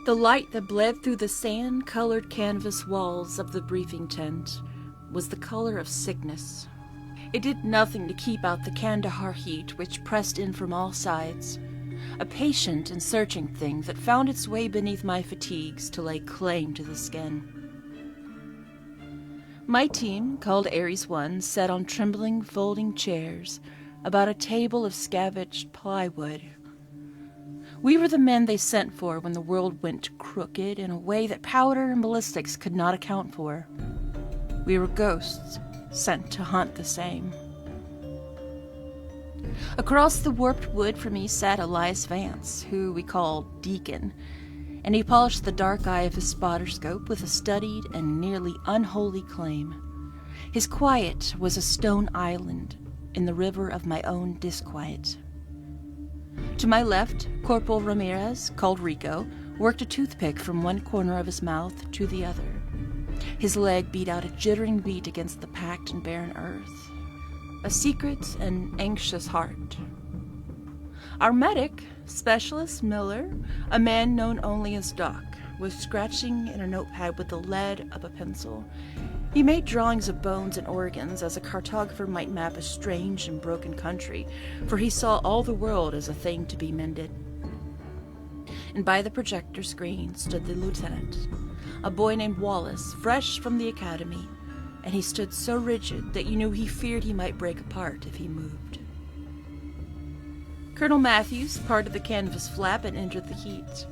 The light that bled through the sand-colored canvas walls of the briefing tent was the color of sickness. It did nothing to keep out the Kandahar heat which pressed in from all sides, a patient and searching thing that found its way beneath my fatigues to lay claim to the skin. My team, called Ares 1, sat on trembling, folding chairs about a table of scavenged plywood. We were the men they sent for when the world went crooked in a way that powder and ballistics could not account for. We were ghosts sent to hunt the same. Across the warped wood from me sat Elias Vance, who we called Deacon, and he polished the dark eye of his spotter scope with a studied and nearly unholy claim. His quiet was a stone island in the river of my own disquiet. To my left, Corporal Ramirez, called Rico, worked a toothpick from one corner of his mouth to the other. His leg beat out a jittering beat against the packed and barren earth. A secret and anxious heart. Our medic, Specialist Miller, a man known only as Doc, was scratching in a notepad with the lead of a pencil. He made drawings of bones and organs as a cartographer might map a strange and broken country, for he saw all the world as a thing to be mended. And by the projector screen stood the lieutenant, a boy named Wallace, fresh from the academy, and he stood so rigid that you knew he feared he might break apart if he moved. Colonel Matthews parted the canvas flap and entered the heat.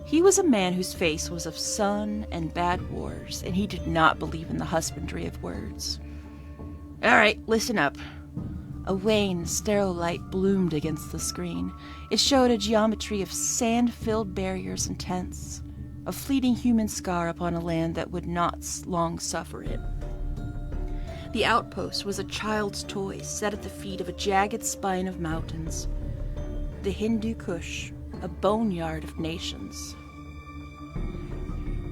He was a man whose face was of sun and bad wars, and he did not believe in the husbandry of words. "All right, listen up." A wan, sterile light bloomed against the screen. It showed a geometry of sand-filled barriers and tents, a fleeting human scar upon a land that would not long suffer it. The outpost was a child's toy set at the feet of a jagged spine of mountains. The Hindu Kush, a boneyard of nations.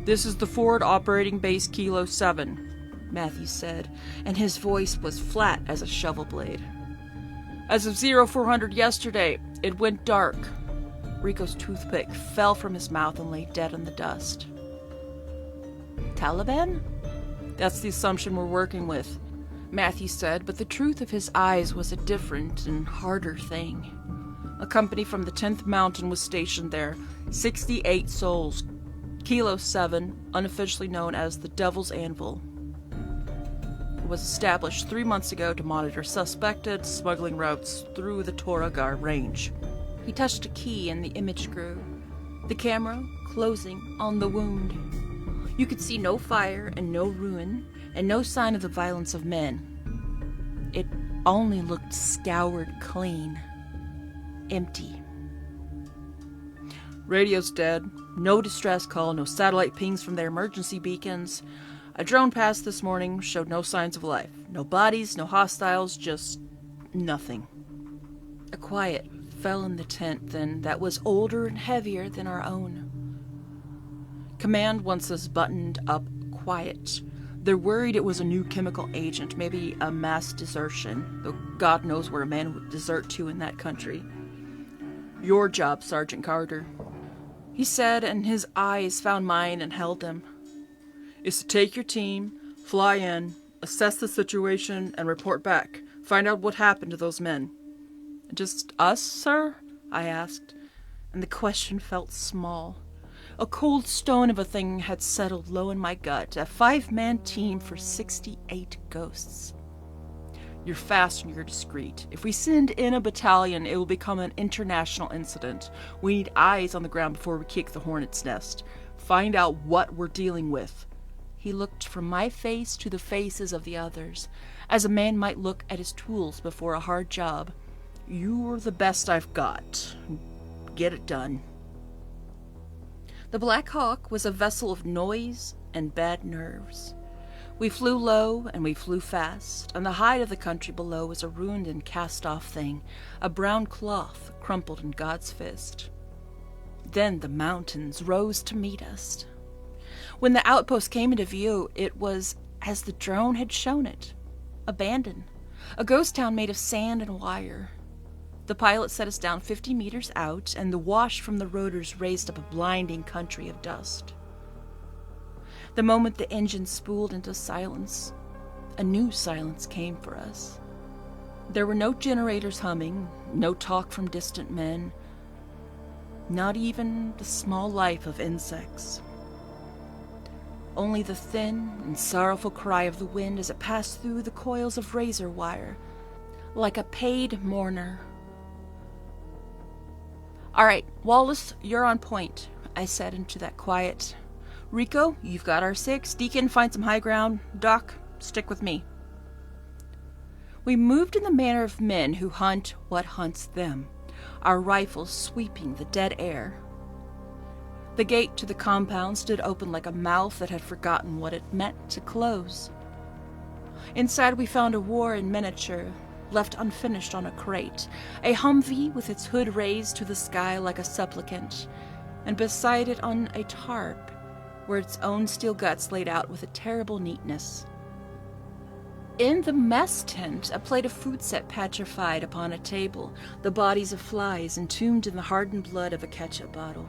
"This is the forward operating base Kilo 7, Matthews said, and his voice was flat as a shovel blade. "As of 0400 yesterday, it went dark." Rico's toothpick fell from his mouth and lay dead in the dust. "Taliban?" "That's the assumption we're working with," Matthews said, but the truth of his eyes was a different and harder thing. "A company from the 10th Mountain was stationed there. 68 souls. Kilo 7, unofficially known as the Devil's Anvil. It was established 3 months ago to monitor suspected smuggling routes through the Toragar range." He touched a key and the image grew, the camera closing on the wound. You could see no fire and no ruin and no sign of the violence of men. It only looked scoured clean. Empty. "Radio's dead. No distress call, no satellite pings from their emergency beacons. A drone passed this morning, showed no signs of life. No bodies, no hostiles, just nothing." A quiet fell in the tent then that was older and heavier than our own. "Command wants us buttoned up quiet. They're worried it was a new chemical agent, maybe a mass desertion, though God knows where a man would desert to in that country. Your job, Sergeant Carter," he said, and his eyes found mine and held them, "is to take your team, fly in, assess the situation, and report back. Find out what happened to those men." "Just us, sir?" I asked, and the question felt small. A cold stone of a thing had settled low in my gut, a 5-man team for 68 ghosts. "You're fast and you're discreet. If we send in a battalion, it will become an international incident. We need eyes on the ground before we kick the hornet's nest. Find out what we're dealing with." He looked from my face to the faces of the others, as a man might look at his tools before a hard job. "You're the best I've got. Get it done." The Black Hawk was a vessel of noise and bad nerves. We flew low and we flew fast, and the hide of the country below was a ruined and cast-off thing, a brown cloth crumpled in God's fist. Then the mountains rose to meet us. When the outpost came into view, it was as the drone had shown it, abandoned, a ghost town made of sand and wire. The pilot set us down 50 meters out, and the wash from the rotors raised up a blinding country of dust. The moment the engine spooled into silence, a new silence came for us. There were no generators humming, no talk from distant men, not even the small life of insects. Only the thin and sorrowful cry of the wind as it passed through the coils of razor wire, like a paid mourner. "All right, Wallace, you're on point," I said into that quiet. "Rico, you've got our 6. Deacon, find some high ground. Doc, stick with me." We moved in the manner of men who hunt what hunts them, our rifles sweeping the dead air. The gate to the compound stood open like a mouth that had forgotten what it meant to close. Inside we found a war in miniature, left unfinished on a crate, a Humvee with its hood raised to the sky like a supplicant, and beside it on a tarp were its own steel guts laid out with a terrible neatness. In the mess tent, a plate of food sat petrified upon a table, the bodies of flies entombed in the hardened blood of a ketchup bottle.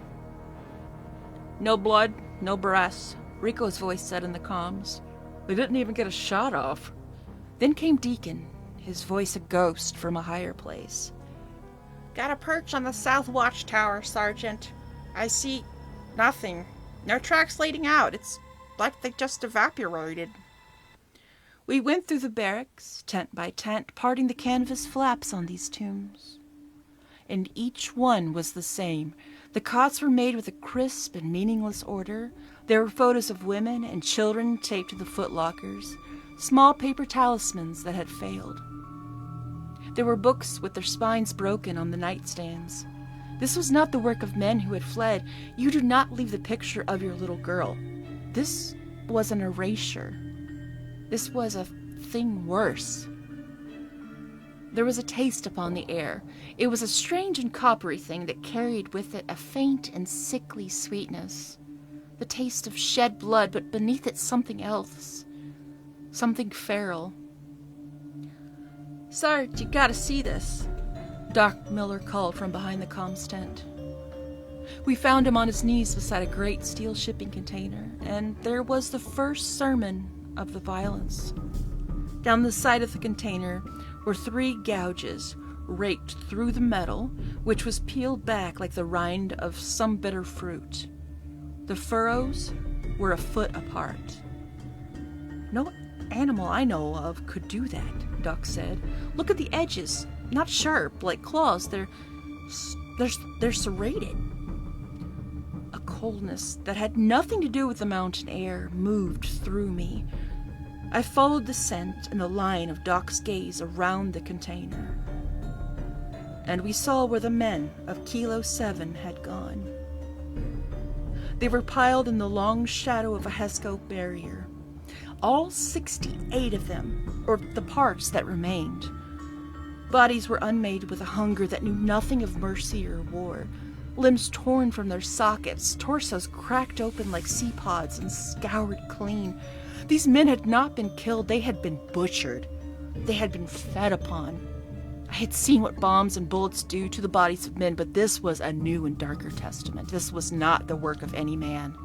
"No blood, no brass," Rico's voice said in the comms. "They didn't even get a shot off." Then came Deacon, his voice a ghost from a higher place. "Got a perch on the south watchtower, Sergeant. I see nothing. No tracks leading out. It's like they just evaporated." We went through the barracks, tent by tent, parting the canvas flaps on these tombs. And each one was the same. The cots were made with a crisp and meaningless order. There were photos of women and children taped to the footlockers, small paper talismans that had failed. There were books with their spines broken on the nightstands. This was not the work of men who had fled. You do not leave the picture of your little girl. This was an erasure. This was a thing worse. There was a taste upon the air. It was a strange and coppery thing that carried with it a faint and sickly sweetness. The taste of shed blood, but beneath it something else. Something feral. "Sarge, you gotta see this," Doc Miller called from behind the comms tent. We found him on his knees beside a great steel shipping container, and there was the first sermon of the violence. Down the side of the container were 3 gouges raked through the metal, which was peeled back like the rind of some bitter fruit. The furrows were a foot apart. "No animal I know of could do that," Doc said. "Look at the edges. Not sharp, like claws. They're serrated." A coldness that had nothing to do with the mountain air moved through me. I followed the scent and the line of Doc's gaze around the container. And we saw where the men of Kilo 7 had gone. They were piled in the long shadow of a Hesco barrier. All 68 of them, or the parts that remained. Bodies were unmade with a hunger that knew nothing of mercy or war. Limbs torn from their sockets, torsos cracked open like sea pods and scoured clean. These men had not been killed, they had been butchered. They had been fed upon. I had seen what bombs and bullets do to the bodies of men, but this was a new and darker testament. This was not the work of any man.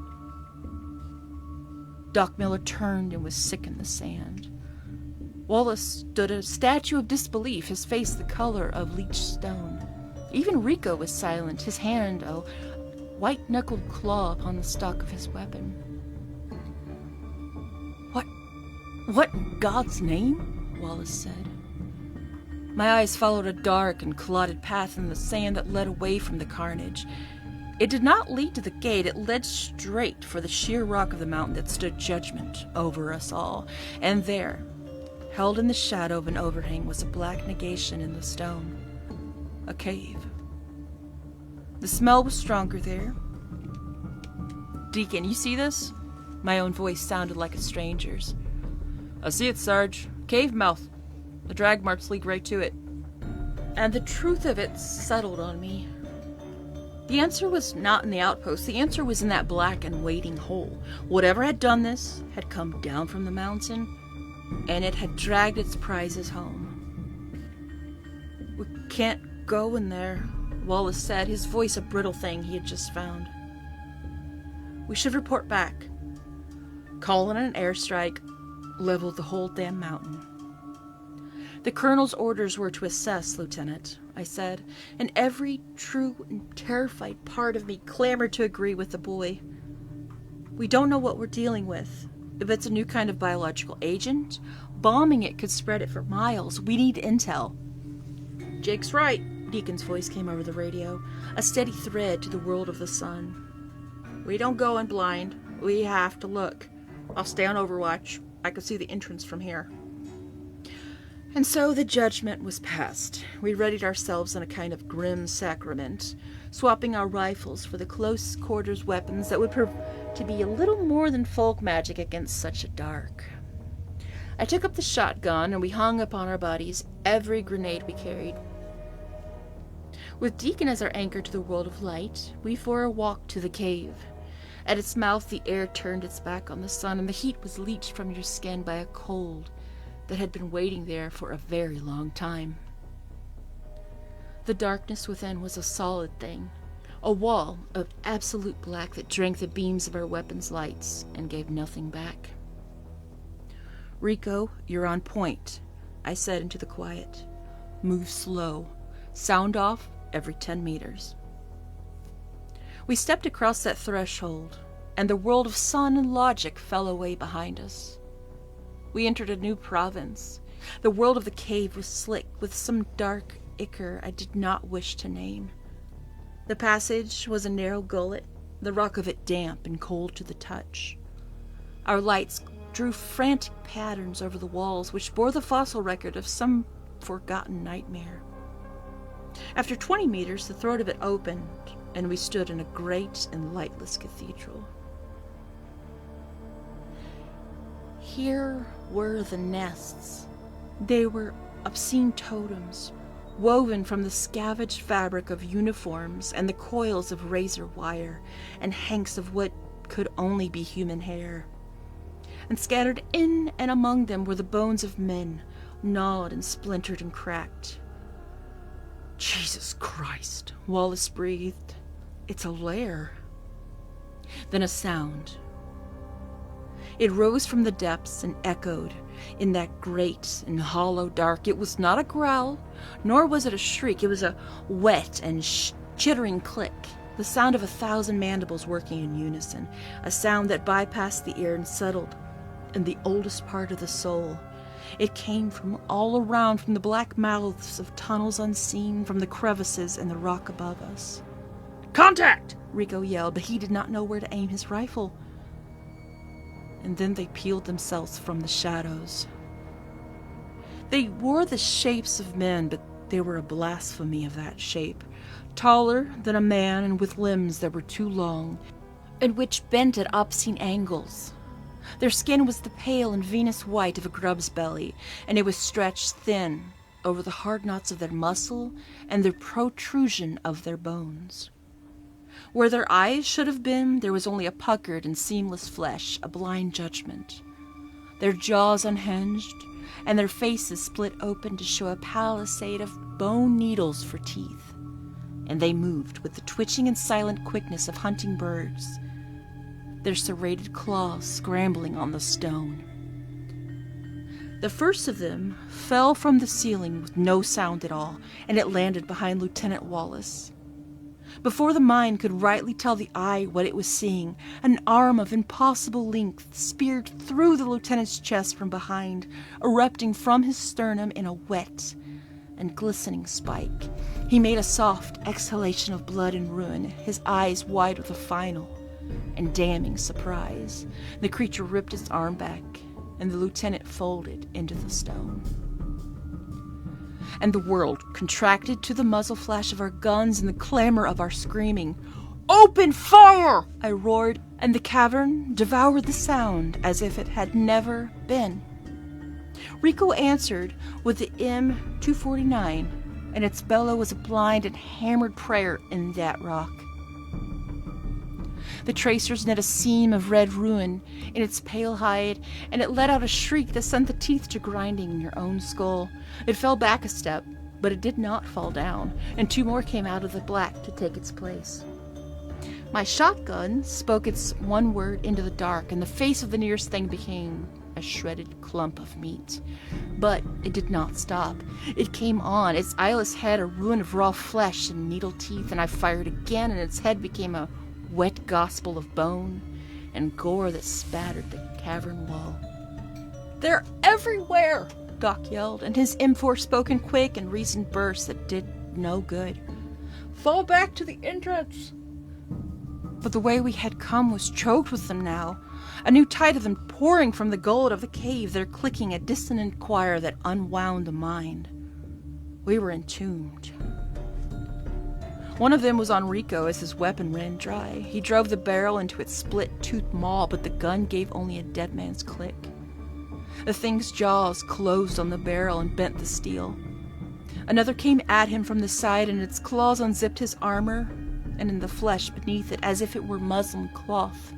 Doc Miller turned and was sick in the sand. Wallace stood a statue of disbelief, his face the color of leached stone. Even Rico was silent, his hand a white-knuckled claw upon the stock of his weapon. What in God's name?" Wallace said. My eyes followed a dark and clotted path in the sand that led away from the carnage. It did not lead to the gate, it led straight for the sheer rock of the mountain that stood judgment over us all. And there, held in the shadow of an overhang, was a black negation in the stone. A cave. The smell was stronger there. "Deacon, you see this?" My own voice sounded like a stranger's. "I see it, Sarge. Cave mouth. The drag marks lead right to it." And the truth of it settled on me. The answer was not in the outpost. The answer was in that black and waiting hole. Whatever had done this had come down from the mountain, and it had dragged its prizes home. "We can't go in there," Wallace said, his voice a brittle thing he had just found. "We should report back. Call in an airstrike, level the whole damn mountain." "The colonel's orders were to assess, Lieutenant," I said, and every true and terrified part of me clamored to agree with the boy. "We don't know what we're dealing with. If it's a new kind of biological agent, bombing it could spread it for miles. We need intel." "Jake's right," Deacon's voice came over the radio, a steady thread to the world of the sun. "We don't go in blind. We have to look. I'll stay on overwatch. I can see the entrance from here." And so the judgment was passed. We readied ourselves in a kind of grim sacrament, swapping our rifles for the close quarters weapons that would prove to be a little more than folk magic against such a dark. I took up the shotgun and we hung upon our bodies every grenade we carried. With Deacon as our anchor to the world of light, we four walked to the cave. At its mouth the air turned its back on the sun, and the heat was leached from your skin by a cold that had been waiting there for a very long time. The darkness within was a solid thing, a wall of absolute black that drank the beams of our weapons' lights and gave nothing back. "Rico, you're on point," I said into the quiet. "Move slow. Sound off every 10 meters. We stepped across that threshold, and the world of sun and logic fell away behind us. We entered a new province. The world of the cave was slick with some dark ichor I did not wish to name. The passage was a narrow gullet, the rock of it damp and cold to the touch. Our lights drew frantic patterns over the walls, which bore the fossil record of some forgotten nightmare. After 20 meters, the throat of it opened, and we stood in a great and lightless cathedral. Here were the nests. They were obscene totems, woven from the scavenged fabric of uniforms and the coils of razor wire and hanks of what could only be human hair. And scattered in and among them were the bones of men, gnawed and splintered and cracked. "Jesus Christ," Wallace breathed. "It's a lair." Then a sound. It rose from the depths and echoed in that great and hollow dark. It was not a growl, nor was it a shriek. It was a wet and chittering click, the sound of 1,000 mandibles working in unison, a sound that bypassed the ear and settled in the oldest part of the soul. It came from all around, from the black mouths of tunnels unseen, from the crevices in the rock above us. "Contact!" Rico yelled, but he did not know where to aim his rifle. And then they peeled themselves from the shadows. They wore the shapes of men, but they were a blasphemy of that shape, taller than a man and with limbs that were too long, and which bent at obscene angles. Their skin was the pale and venous white of a grub's belly, and it was stretched thin over the hard knots of their muscle and the protrusion of their bones. Where their eyes should have been, there was only a puckered and seamless flesh, a blind judgment. Their jaws unhinged, and their faces split open to show a palisade of bone needles for teeth. And they moved with the twitching and silent quickness of hunting birds, their serrated claws scrambling on the stone. The first of them fell from the ceiling with no sound at all, and it landed behind Lieutenant Wallace. Before the mind could rightly tell the eye what it was seeing, an arm of impossible length speared through the lieutenant's chest from behind, erupting from his sternum in a wet and glistening spike. He made a soft exhalation of blood and ruin, his eyes wide with a final and damning surprise. The creature ripped his arm back, and the lieutenant folded into the stone. And the world contracted to the muzzle flash of our guns and the clamor of our screaming. "Open fire!" I roared, and the cavern devoured the sound as if it had never been. Rico answered with the M249, and its bellow was a blind and hammered prayer in that rock. The tracers knit a seam of red ruin in its pale hide, and it let out a shriek that sent the teeth to grinding in your own skull. It fell back a step, but it did not fall down, and 2 more came out of the black to take its place. My shotgun spoke its one word into the dark, and the face of the nearest thing became a shredded clump of meat. But it did not stop. It came on, its eyeless head a ruin of raw flesh and needle teeth, and I fired again, and its head became a wet gospel of bone and gore that spattered the cavern wall. "They're everywhere!" Doc yelled, and his M4 spoke in quick and reasoned bursts that did no good. "Fall back to the entrance!" But the way we had come was choked with them now, a new tide of them pouring from the gullet of the cave, their clicking a dissonant choir that unwound the mind. We were entombed. One of them was on Rico as his weapon ran dry. He drove the barrel into its split-toothed maw, but the gun gave only a dead man's click. The thing's jaws closed on the barrel and bent the steel. Another came at him from the side, and its claws unzipped his armor, and in the flesh beneath it, as if it were muslin cloth.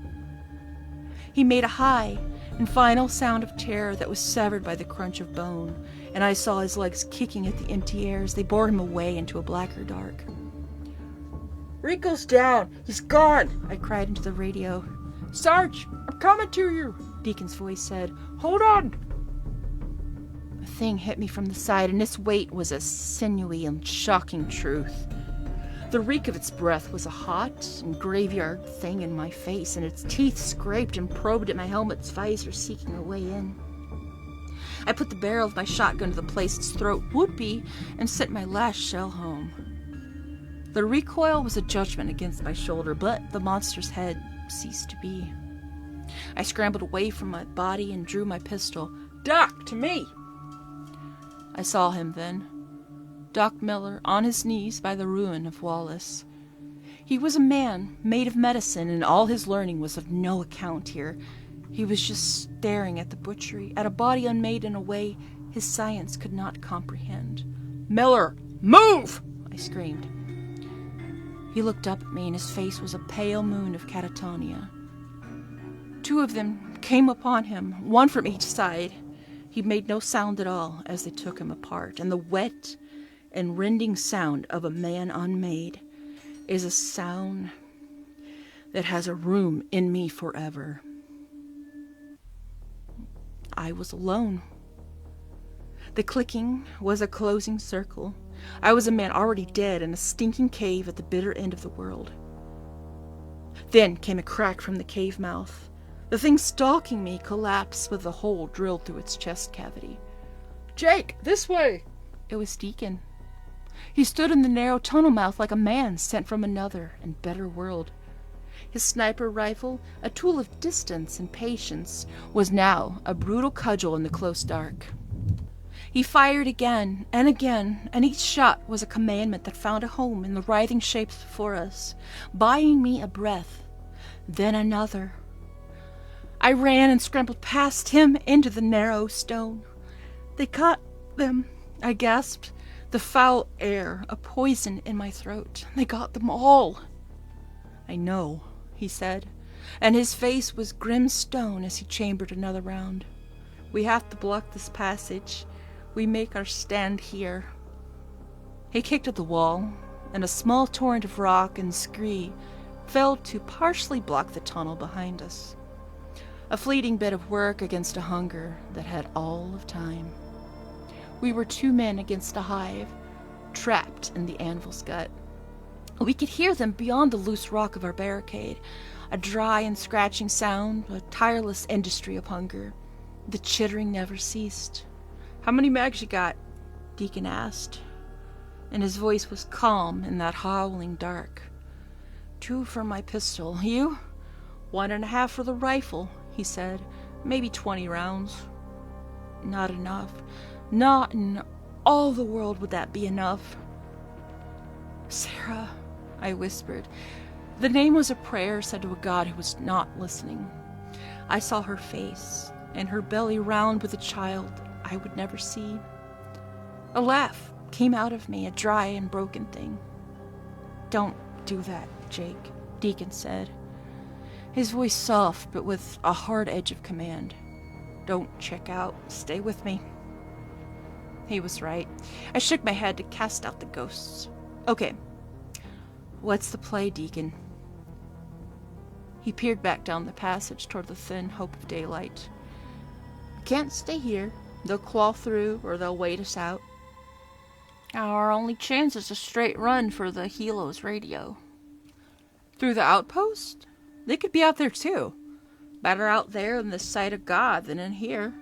He made a high and final sound of terror that was severed by the crunch of bone, and I saw his legs kicking at the empty air as they bore him away into a blacker dark. "Rico's down! He's gone!" I cried into the radio. "Sarge, I'm coming to you!" Deacon's voice said. "Hold on!" A thing hit me from the side, and its weight was a sinewy and shocking truth. The reek of its breath was a hot and graveyard thing in my face, and its teeth scraped and probed at my helmet's visor, seeking a way in. I put the barrel of my shotgun to the place its throat would be, and sent my last shell home. The recoil was a judgment against my shoulder, but the monster's head ceased to be. I scrambled away from my body and drew my pistol. "Doc, to me!" I saw him then. Doc Miller, on his knees by the ruin of Wallace. He was a man made of medicine, and all his learning was of no account here. He was just staring at the butchery, at a body unmade in a way his science could not comprehend. "Miller, move!" I screamed. He looked up at me, and his face was a pale moon of catatonia. 2 of them came upon him, 1 from each side. He made no sound at all as they took him apart, and the wet and rending sound of a man unmade is a sound that has a room in me forever. I was alone. The clicking was a closing circle. I was a man already dead in a stinking cave at the bitter end of the world. Then came a crack from the cave mouth. The thing stalking me collapsed with a hole drilled through its chest cavity. "Jake, this way!" It was Deacon. He stood in the narrow tunnel mouth like a man sent from another and better world. His sniper rifle, a tool of distance and patience, was now a brutal cudgel in the close dark. He fired again, and each shot was a commandment that found a home in the writhing shapes before us, buying me a breath, then another. I ran and scrambled past him into the narrow stone. "They caught them," I gasped, the foul air a poison in my throat. "They got them all." "I know," he said, and his face was grim stone as he chambered another round. "We have to block this passage. We make our stand here." He kicked at the wall, and a small torrent of rock and scree fell to partially block the tunnel behind us. A fleeting bit of work against a hunger that had all of time. We were 2 men against a hive, trapped in the anvil's gut. We could hear them beyond the loose rock of our barricade, a dry and scratching sound, a tireless industry of hunger. The chittering never ceased. "How many mags you got?" Deacon asked, and his voice was calm in that howling dark. "2 for my pistol. You?" 1.5 for the rifle," he said. "Maybe 20 rounds." "Not enough. Not in all the world would that be enough." "Sarah," I whispered. The name was a prayer said to a God who was not listening. I saw her face, and her belly round with a child I would never see. A laugh came out of me, a dry and broken thing. "Don't do that, Jake," Deacon said, his voice soft but with a hard edge of command. "Don't check out. Stay with me." He was right. I shook my head to cast out the ghosts. Okay. What's the play, Deacon? He peered back down the passage toward the thin hope of daylight. We can't stay here. They'll claw through, or they'll wait us out. Our only chance is a straight run for the Helo's radio. Through the outpost? They could be out there too. Better out there in the sight of God than in here.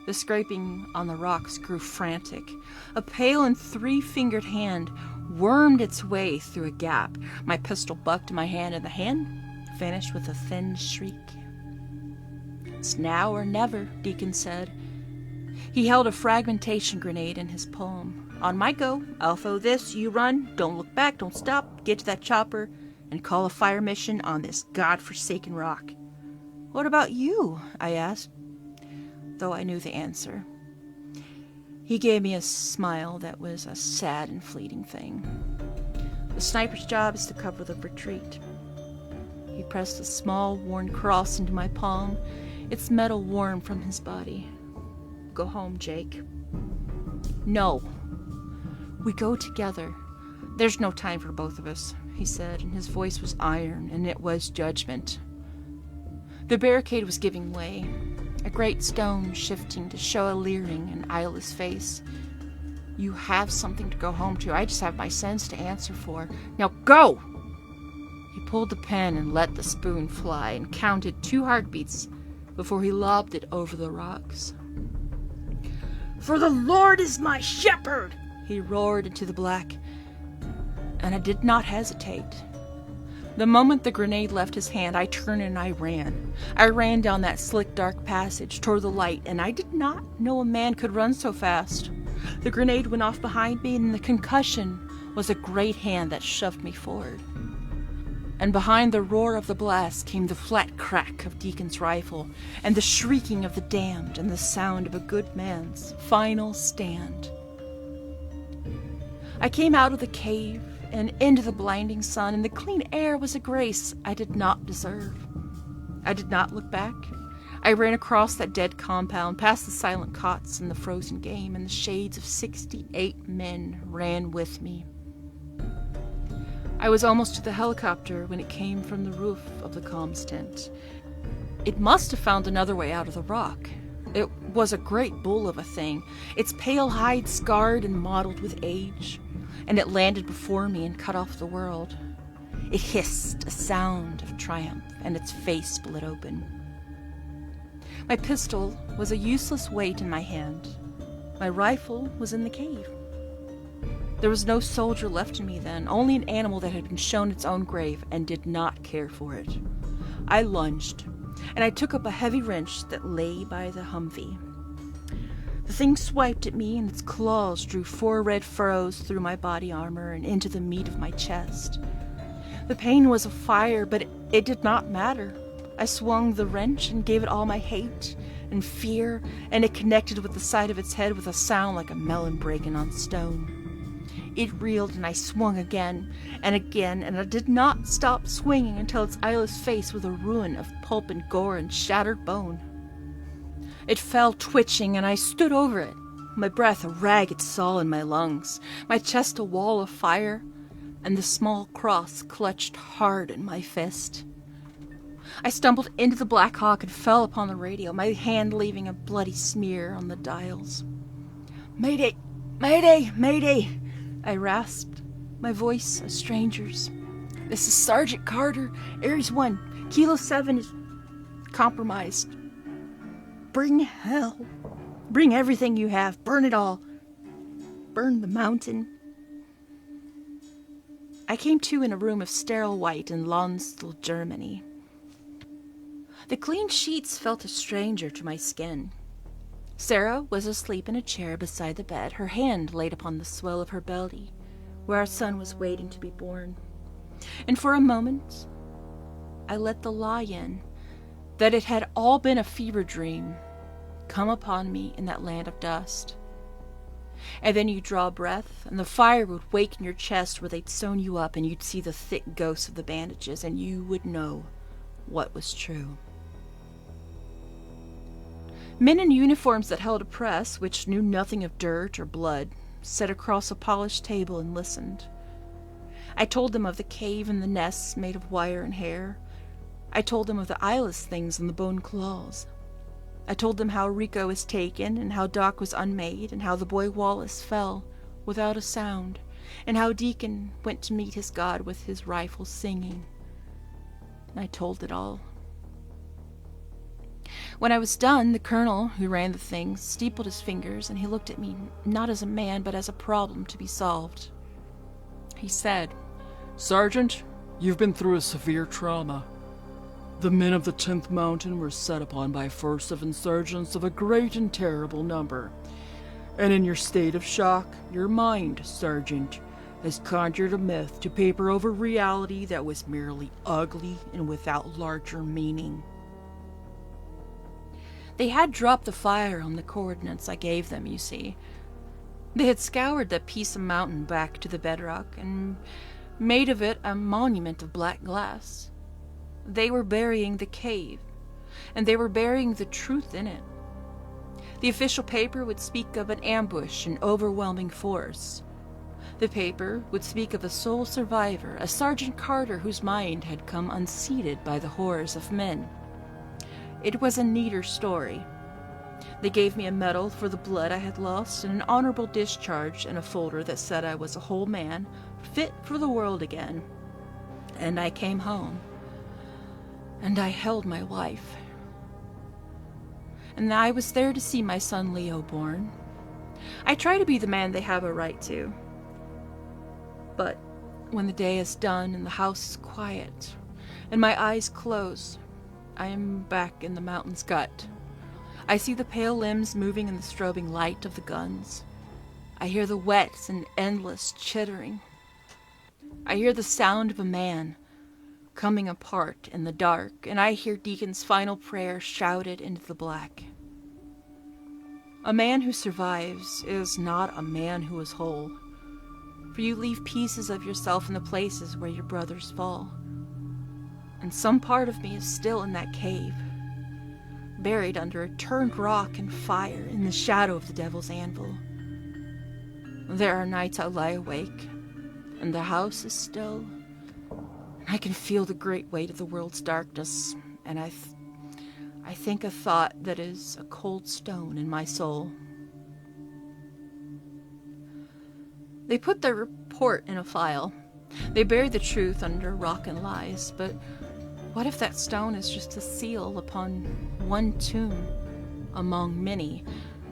The scraping on the rocks grew frantic. A pale and three-fingered hand wormed its way through a gap. My pistol bucked in my hand, and the hand vanished with a thin shriek. It's now or never, Deacon said. He held a fragmentation grenade in his palm. On my go, I'll throw this, you run, don't look back, don't stop, get to that chopper, and call a fire mission on this godforsaken rock. What about you? I asked, though I knew the answer. He gave me a smile that was a sad and fleeting thing. The sniper's job is to cover the retreat. He pressed a small, worn cross into my palm, its metal warm from his body. Go home, Jake. No. We go together. There's no time for both of us, he said, and his voice was iron, and it was judgment. The barricade was giving way, a great stone shifting to show a leering and eyeless face. You have something to go home to. I just have my sins to answer for. Now go! He pulled the pen and let the spoon fly and counted 2 heartbeats before he lobbed it over the rocks. For the Lord is my shepherd, he roared into the black, and I did not hesitate. The moment the grenade left his hand, I turned and I ran. I ran down that slick, dark passage toward the light, and I did not know a man could run so fast. The grenade went off behind me, and the concussion was a great hand that shoved me forward. And behind the roar of the blast came the flat crack of Deacon's rifle, and the shrieking of the damned, and the sound of a good man's final stand. I came out of the cave and into the blinding sun, and the clean air was a grace I did not deserve. I did not look back. I ran across that dead compound, past the silent cots and the frozen game, and the shades of 68 men ran with me. I was almost to the helicopter when it came from the roof of the comms tent. It must have found another way out of the rock. It was a great bull of a thing, its pale hide scarred and mottled with age, and it landed before me and cut off the world. It hissed a sound of triumph, and its face split open. My pistol was a useless weight in my hand. My rifle was in the cave. There was no soldier left in me then, only an animal that had been shown its own grave and did not care for it. I lunged, and I took up a heavy wrench that lay by the Humvee. The thing swiped at me, and its claws drew 4 red furrows through my body armor and into the meat of my chest. The pain was a fire, but it did not matter. I swung the wrench and gave it all my hate and fear, and it connected with the side of its head with a sound like a melon breaking on stone. It reeled, and I swung again, and I did not stop swinging until its eyeless face was a ruin of pulp and gore and shattered bone. It fell twitching, and I stood over it, my breath a ragged saw in my lungs, my chest a wall of fire, and the small cross clutched hard in my fist. I stumbled into the Black Hawk and fell upon the radio, my hand leaving a bloody smear on the dials. "Mayday! Mayday! Mayday!" I rasped, my voice a stranger's. "This is Sergeant Carter, Ares 1. Kilo 7 is compromised. Bring hell. Bring everything you have. Burn it all. Burn the mountain." I came to in a room of sterile white in Landstuhl, Germany. The clean sheets felt a stranger to my skin. Sarah was asleep in a chair beside the bed, her hand laid upon the swell of her belly, where our son was waiting to be born. And for a moment, I let the lie in, that it had all been a fever dream, come upon me in that land of dust. And then you'd draw a breath, and the fire would wake in your chest where they'd sewn you up, and you'd see the thick ghosts of the bandages, and you would know what was true. Men in uniforms that held a press, which knew nothing of dirt or blood, sat across a polished table and listened. I told them of the cave and the nests made of wire and hair. I told them of the eyeless things and the bone claws. I told them how Rico was taken, and how Doc was unmade, and how the boy Wallace fell without a sound, and how Deacon went to meet his God with his rifle singing. I told it all. When I was done, the colonel who ran the thing steepled his fingers, and he looked at me not as a man, but as a problem to be solved. He said, "Sergeant, you've been through a severe trauma. The men of the 10th Mountain were set upon by a force of insurgents of a great and terrible number. And in your state of shock, your mind, Sergeant, has conjured a myth to paper over reality that was merely ugly and without larger meaning." They had dropped the fire on the coordinates I gave them, you see. They had scoured that piece of mountain back to the bedrock and made of it a monument of black glass. They were burying the cave, and they were burying the truth in it. The official paper would speak of an ambush and overwhelming force. The paper would speak of a sole survivor, a Sergeant Carter whose mind had come unseated by the horrors of men. It was a neater story. They gave me a medal for the blood I had lost and an honorable discharge and a folder that said I was a whole man, fit for the world again. And I came home. And I held my wife. And I was there to see my son Leo born. I try to be the man they have a right to. But when the day is done and the house is quiet, and my eyes close, I am back in the mountain's gut. I see the pale limbs moving in the strobing light of the guns. I hear the wet and endless chittering. I hear the sound of a man coming apart in the dark, and I hear Deacon's final prayer shouted into the black. A man who survives is not a man who is whole, for you leave pieces of yourself in the places where your brothers fall. And some part of me is still in that cave, buried under a turned rock and fire in the shadow of the devil's anvil. There are nights I lie awake, and the house is still. I can feel the great weight of the world's darkness, and I think a thought that is a cold stone in my soul. They put their report in a file. They buried the truth under rock and lies, but what if that stone is just a seal upon one tomb among many?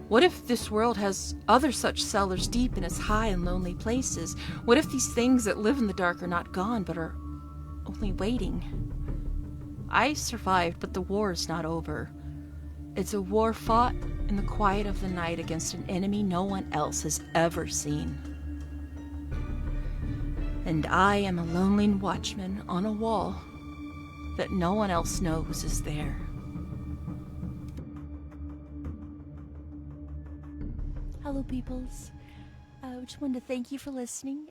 What if this world has other such cellars deep in its high and lonely places? What if these things that live in the dark are not gone, but are only waiting? I survived, but the war is not over. It's a war fought in the quiet of the night against an enemy no one else has ever seen. And I am a lonely watchman on a wall that no one else knows is there. Hello, peoples. I just wanted to thank you for listening.